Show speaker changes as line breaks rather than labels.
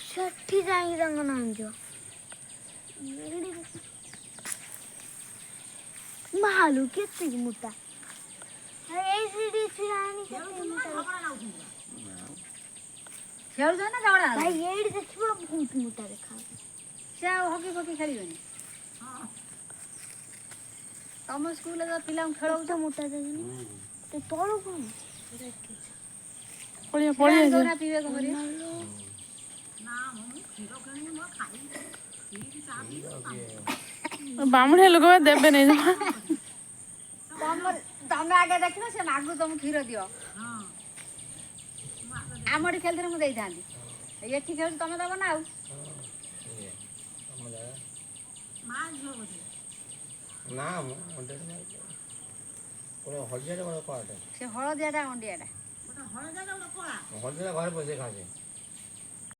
ସେଠି ଯାଇକି ତାଙ୍କ ନାଞ୍ଚ ମାଲୁ କେତିକି ମୋଟା ଏଇ ସିଡି ଛିଡାଣି କେତେ ମୋଟା
ଖେଳୁଛ ନା ଝଗଡ଼ା
ଭାଇ ଏଇଠି ଦେଖିବ ବହୁତ ମୋଟା ଦେଖା
ସେ ଆଉ ହକି ଫକି ଖେଳିବନି ତମ ସ୍କୁଲରେ ତ ପିଲାଙ୍କୁ ଖେଳଉଛ
ମୋଟା ଦେଖିନି ତ ତଳୁ କଣ
ପଳିଆ ପିଇବେ କଣ କରିବେ
ବାମୁଣିଆ ଲୋକ ଦେବେ ନାଇଁ
ତମେ ଆଗେ ଦେଖିନ ସେ ମାଗୁ ତମକୁ କ୍ଷୀର ଦିଅ ଆମଠି ଖେଳିଥିଲେ ମୁଁ ଦେଇଥାନ୍ତି ଏଠି ଖେଳୁଛି ତମେ ଦବ ନା ଆଉ ସେ ହଳଦିଆଟା ଅଣ୍ଡିଆଟା
ହଳଦିଆ ଘରେ ବସେଇ ଖାଉଛେ